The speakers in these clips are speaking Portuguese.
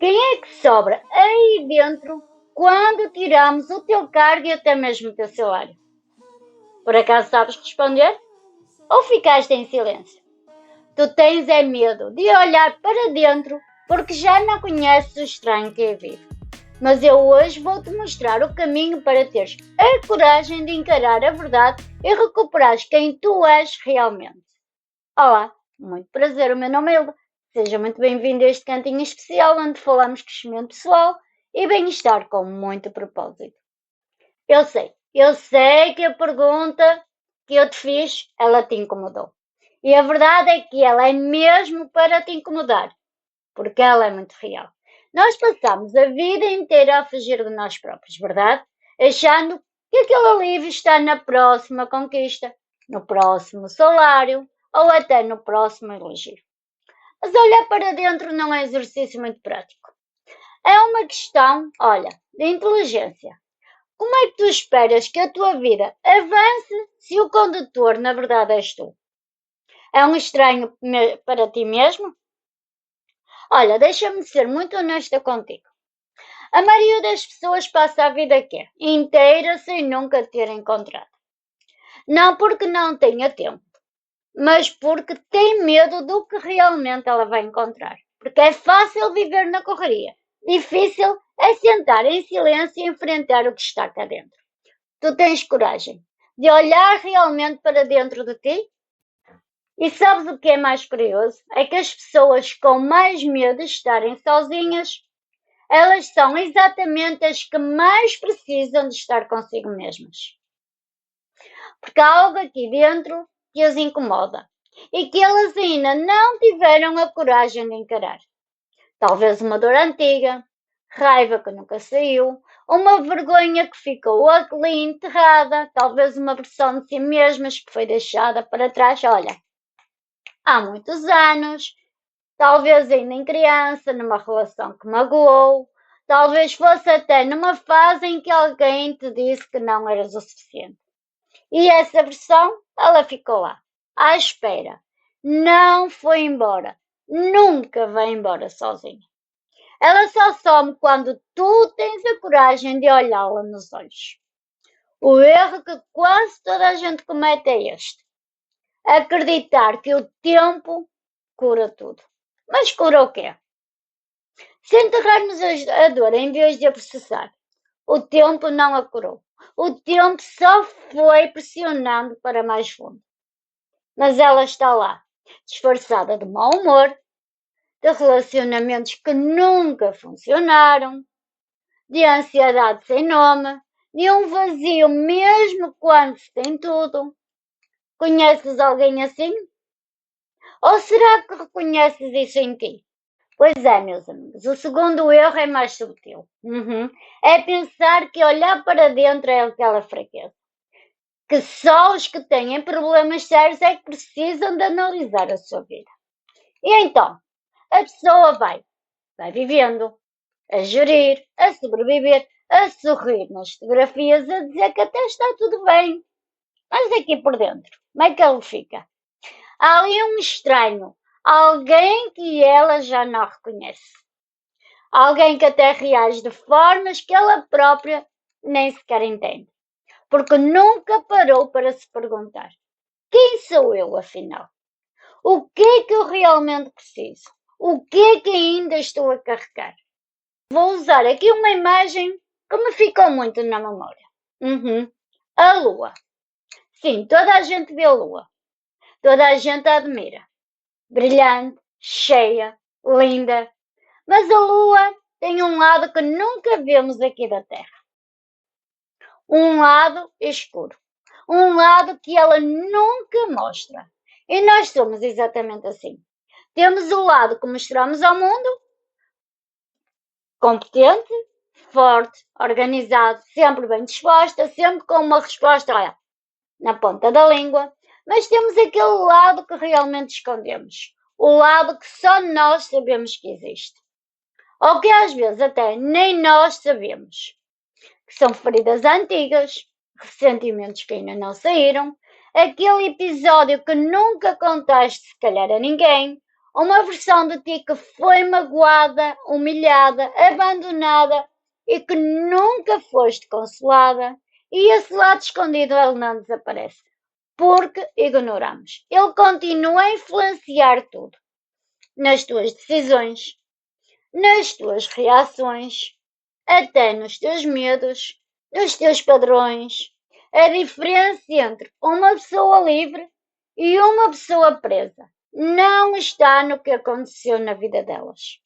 Quem é que sobra aí dentro quando tiramos o teu cargo e até mesmo o teu salário? Por acaso sabes responder? Ou ficaste em silêncio? Tu tens é medo de olhar para dentro porque já não conheces o estranho que é vivo. Mas eu hoje vou-te mostrar o caminho para teres a coragem de encarar a verdade e recuperares quem tu és realmente. Olá, muito prazer, o meu nome é Hilda. Seja muito bem-vindo a este cantinho especial onde falamos de crescimento pessoal e bem-estar com muito propósito. Eu sei que a pergunta que eu te fiz, ela te incomodou. E a verdade é que ela é mesmo para te incomodar, porque ela é muito real. Nós passamos a vida inteira a fugir de nós próprios, verdade? Achando que aquele alívio está na próxima conquista, no próximo salário ou até no próximo elogio. Mas olhar para dentro não é exercício muito prático. É uma questão, olha, de inteligência. Como é que tu esperas que a tua vida avance se o condutor na verdade és tu? É um estranho para ti mesmo? Olha, deixa-me ser muito honesta contigo. A maioria das pessoas passa a vida quê? Inteira sem nunca ter encontrado. Não porque não tenha tempo, mas porque tem medo do que realmente ela vai encontrar. Porque é fácil viver na correria. Difícil é sentar em silêncio e enfrentar o que está cá dentro. Tu tens coragem de olhar realmente para dentro de ti? E sabes o que é mais curioso? É que as pessoas com mais medo de estarem sozinhas, elas são exatamente as que mais precisam de estar consigo mesmas. Porque há algo aqui dentro que as incomoda e que elas ainda não tiveram a coragem de encarar. Talvez uma dor antiga, raiva que nunca saiu, uma vergonha que ficou ali enterrada, talvez uma versão de si mesmas que foi deixada para trás, olha, há muitos anos, talvez ainda em criança, numa relação que magoou, talvez fosse até numa fase em que alguém te disse que não eras o suficiente. E essa versão, ela ficou lá, à espera. Não foi embora. Nunca vai embora sozinha. Ela só some quando tu tens a coragem de olhá-la nos olhos. O erro que quase toda a gente comete é este. Acreditar que o tempo cura tudo. Mas cura o quê? Se enterrarmos a dor em vez de a processar, o tempo não a curou. O tempo só foi pressionando para mais fundo. Mas ela está lá, disfarçada de mau humor, de relacionamentos que nunca funcionaram, de ansiedade sem nome, de um vazio mesmo quando se tem tudo. Conheces alguém assim? Ou será que reconheces isso em ti? Pois é, meus amigos, o segundo erro é mais subtil. É pensar que olhar para dentro é aquela fraqueza. Que só os que têm problemas sérios é que precisam de analisar a sua vida. E então, a pessoa vai vivendo, a gerir, a sobreviver, a sorrir nas fotografias, a dizer que até está tudo bem. Mas aqui por dentro, como é que ele fica? Há ali um estranho, alguém que ela já não reconhece. Alguém que até reage de formas que ela própria nem sequer entende. Porque nunca parou para se perguntar: quem sou eu, afinal? O que é que eu realmente preciso? O que é que ainda estou a carregar? Vou usar aqui uma imagem que me ficou muito na memória. A lua. Sim, toda a gente vê a lua. Toda a gente a admira. Brilhante, cheia, linda. Mas a lua tem um lado que nunca vemos aqui da Terra. Um lado escuro. Um lado que ela nunca mostra. E nós somos exatamente assim. Temos o lado que mostramos ao mundo, competente, forte, organizado, sempre bem disposta, sempre com uma resposta, olha, na ponta da língua. Mas temos aquele lado que realmente escondemos. O lado que só nós sabemos que existe. Ou que às vezes até nem nós sabemos. Que são feridas antigas, ressentimentos que ainda não saíram, aquele episódio que nunca contaste se calhar a ninguém, Uma versão de ti que foi magoada, humilhada, abandonada e que nunca foste consolada. E esse lado escondido ele não desaparece, porque ignoramos. Ele continua a influenciar tudo, nas tuas decisões, nas tuas reações, até nos teus medos, nos teus padrões. A diferença entre uma pessoa livre e uma pessoa presa não está no que aconteceu na vida delas.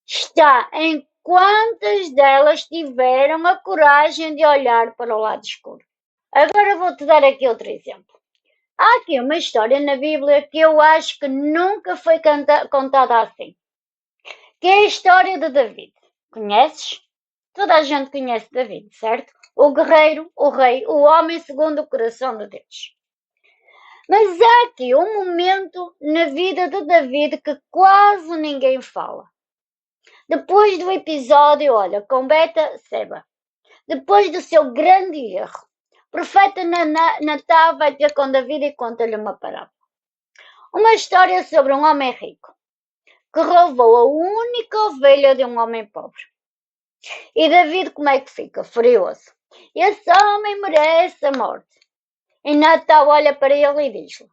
Está em quantas delas tiveram a coragem de olhar para o lado escuro. Agora vou-te dar aqui outro exemplo. Há aqui uma história na Bíblia que eu acho que nunca foi contada assim, que é a história de David. Conheces? Toda a gente conhece David, certo? O guerreiro, o rei, o homem segundo o coração de Deus. Mas há aqui um momento na vida de David que quase ninguém fala. Depois do episódio, olha, com Beta-seba, depois do seu grande erro, o profeta Natan vai ter com David e conta-lhe uma parábola. Uma história sobre um homem rico que roubou a única ovelha de um homem pobre. E David como é que fica? Furioso. Esse homem merece a morte. E Natan olha para ele e diz-lhe: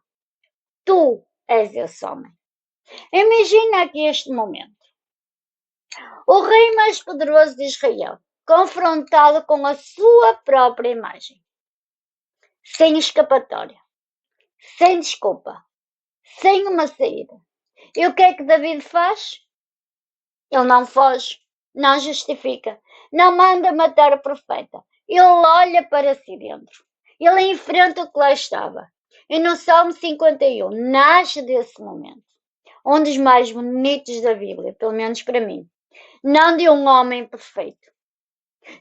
tu és esse homem. Imagina aqui este momento. O rei mais poderoso de Israel, confrontado com a sua própria imagem. Sem escapatória. Sem desculpa. Sem uma saída. E o que é que David faz? Ele não foge, não justifica, não manda matar o profeta. Ele olha para si dentro. Ele enfrenta o que lá estava. E no Salmo 51 nasce desse momento. Um dos mais bonitos da Bíblia, pelo menos para mim. Não de um homem perfeito.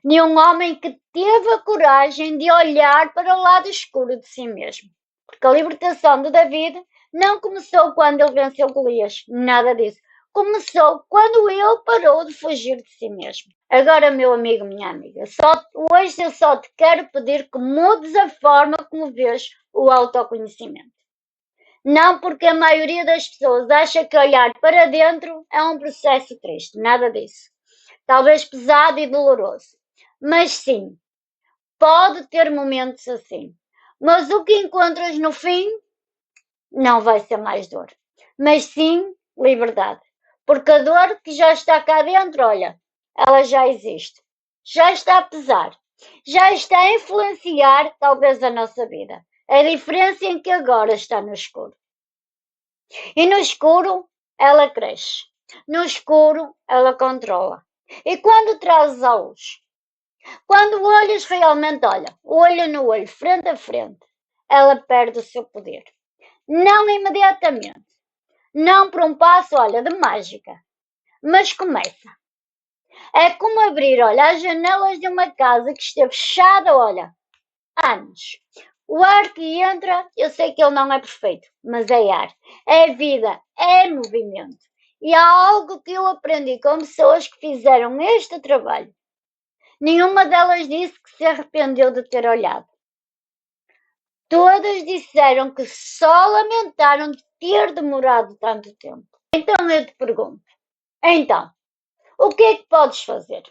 De um homem que teve a coragem de olhar para o lado escuro de si mesmo. Porque a libertação de David não começou quando ele venceu Golias. Nada disso. Começou quando ele parou de fugir de si mesmo. Agora, meu amigo, minha amiga, hoje eu só te quero pedir que mudes a forma como vês o autoconhecimento. Não porque a maioria das pessoas acha que olhar para dentro é um processo triste. Nada disso. Talvez pesado e doloroso. Mas sim, pode ter momentos assim. Mas o que encontras no fim não vai ser mais dor. Mas sim, liberdade. Porque a dor que já está cá dentro, olha, ela já existe. Já está a pesar. Já está a influenciar, talvez, a nossa vida. A diferença é que agora está no escuro. E no escuro, ela cresce. No escuro, ela controla. E quando trazes a luz? Quando olhas realmente, olha, olho no olho, frente a frente, ela perde o seu poder. Não imediatamente. Não por um passo, olha, de mágica. Mas começa. É como abrir, olha, as janelas de uma casa que esteve fechada, olha, anos. O ar que entra, eu sei que ele não é perfeito, mas é ar. É vida, é movimento. E há algo que eu aprendi com pessoas que fizeram este trabalho. Nenhuma delas disse que se arrependeu de ter olhado. Todas disseram que só lamentaram de ter demorado tanto tempo. Então eu te pergunto, então, o que é que podes fazer?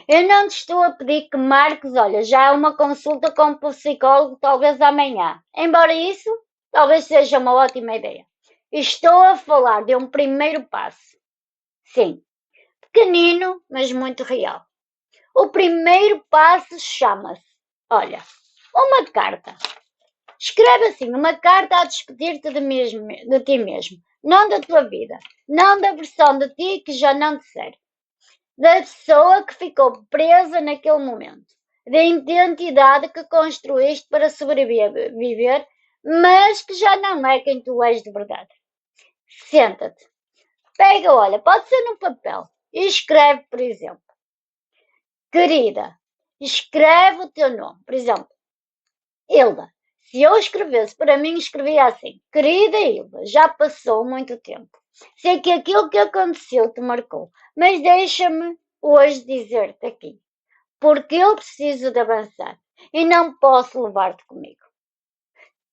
Eu não te estou a pedir que marques, olha, já uma consulta com um psicólogo talvez amanhã. Embora isso, talvez seja uma ótima ideia. Estou a falar de um primeiro passo. Sim, pequenino, mas muito real. O primeiro passo chama-se, olha, uma carta. Escreve assim uma carta a despedir-te de ti mesmo, não da tua vida, não da versão de ti que já não te serve, da pessoa que ficou presa naquele momento, da identidade que construíste para sobreviver, mas que já não é quem tu és de verdade. Senta-te, pega, olha, pode ser num papel e escreve, por exemplo, querida, escreve o teu nome, por exemplo, Hilda. Se eu escrevesse para mim, escrevia assim: querida Hilda, já passou muito tempo. Sei que aquilo que aconteceu te marcou, mas deixa-me hoje dizer-te aqui, porque eu preciso de avançar e não posso levar-te comigo.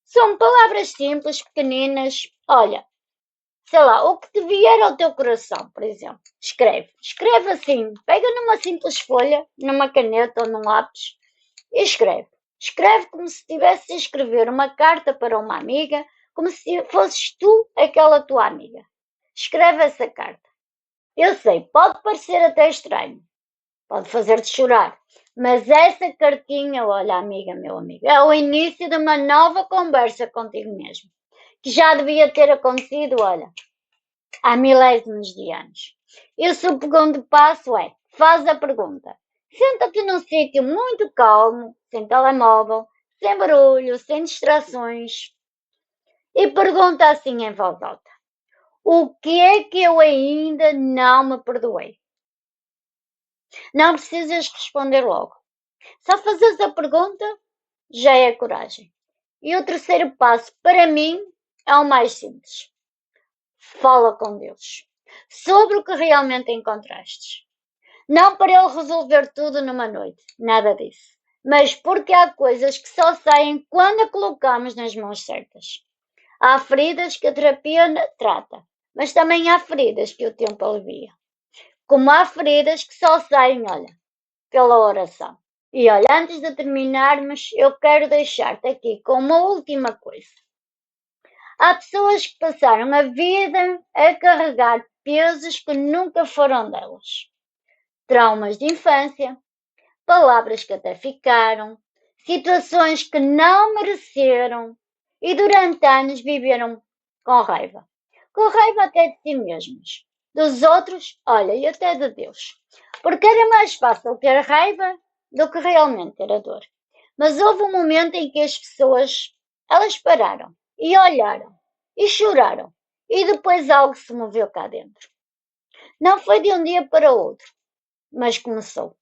São palavras simples, pequeninas. Olha, sei lá, o que te vier ao teu coração, por exemplo. Escreve assim, pega numa simples folha, numa caneta ou num lápis e escreve. Escreve como se estivesse a escrever uma carta para uma amiga, como se fosses tu aquela tua amiga. Escreve essa carta. Eu sei, pode parecer até estranho, pode fazer-te chorar, mas essa cartinha, olha amiga, meu amigo, é o início de uma nova conversa contigo mesmo, que já devia ter acontecido, olha, há milésimos de anos. E o segundo passo é, faz a pergunta. Senta-te num sítio muito calmo, sem telemóvel, sem barulho, sem distrações, e pergunta assim em voz alta. O que é que eu ainda não me perdoei? Não precisas responder logo. Só fazes a pergunta já é coragem. E o terceiro passo, para mim, é o mais simples. Fala com Deus sobre o que realmente encontraste. Não para Ele resolver tudo numa noite, nada disso. Mas porque há coisas que só saem quando a colocamos nas mãos certas. Há feridas que a terapia trata, mas também há feridas que o tempo alivia. Como há feridas que só saem, olha, pela oração. E olha, antes de terminarmos, eu quero deixar-te aqui com uma última coisa. Há pessoas que passaram a vida a carregar pesos que nunca foram delas. Traumas de infância, palavras que até ficaram, situações que não mereceram e durante anos viveram com raiva. Com raiva até de si mesmos, dos outros, olha, e até de Deus. Porque era mais fácil ter raiva do que realmente ter a dor. Mas houve um momento em que as pessoas, elas pararam e olharam e choraram e depois algo se moveu cá dentro. Não foi de um dia para outro, mas começou.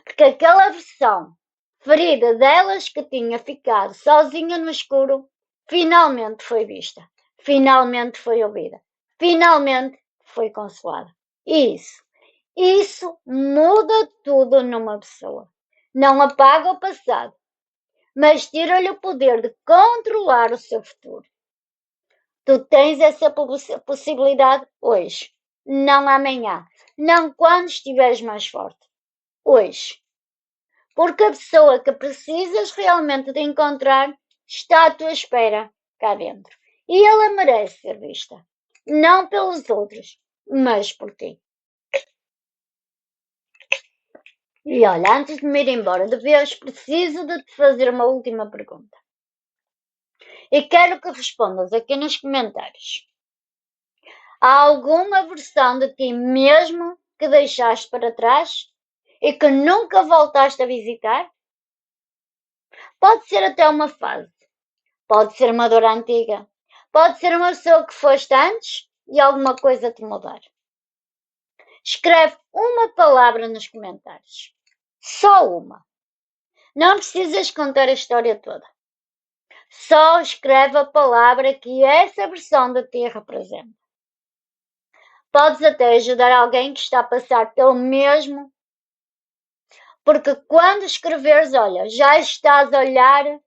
Porque aquela versão ferida delas que tinha ficado sozinha no escuro, finalmente foi vista, finalmente foi ouvida, finalmente foi consolada. Isso muda tudo numa pessoa. Não apaga o passado, mas tira-lhe o poder de controlar o seu futuro. Tu tens essa possibilidade hoje, não amanhã, não quando estiveres mais forte. Hoje. Porque a pessoa que precisas realmente de encontrar está à tua espera cá dentro. E ela merece ser vista. Não pelos outros, mas por ti. E olha, antes de me ir embora de vez, preciso de te fazer uma última pergunta. E quero que respondas aqui nos comentários. Há alguma versão de ti mesmo que deixaste para trás e que nunca voltaste a visitar? Pode ser até uma fase, pode ser uma dor antiga, pode ser uma pessoa que foste antes e alguma coisa te mudar. Escreve uma palavra nos comentários, só uma. Não precisas contar a história toda. Só escreve a palavra que essa versão de ti representa. Podes até ajudar alguém que está a passar pelo mesmo, porque quando escreveres, olha, já estás a olhar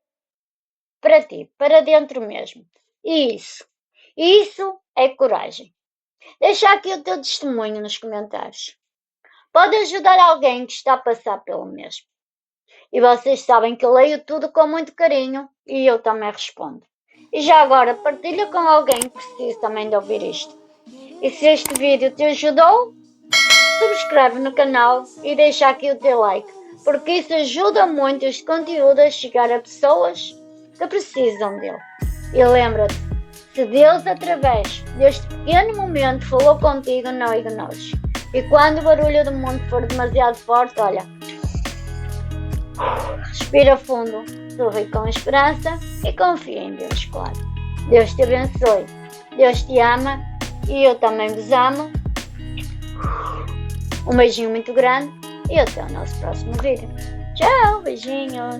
para ti, para dentro mesmo. Isso é coragem. Deixa aqui o teu testemunho nos comentários. Pode ajudar alguém que está a passar pelo mesmo. E vocês sabem que eu leio tudo com muito carinho e eu também respondo. E já agora, partilha com alguém que precisa também de ouvir isto. E se este vídeo te ajudou, subscreve no canal e deixa aqui o teu like, porque isso ajuda muito este conteúdo a chegar a pessoas que precisam dele. E lembra-te, se Deus através deste pequeno momento falou contigo, não ignores. E quando o barulho do mundo for demasiado forte, olha, respira fundo, sorri com esperança e confia em Deus, claro. Deus te abençoe, Deus te ama e eu também vos amo. Um beijinho muito grande e até o nosso próximo vídeo. Tchau, beijinhos!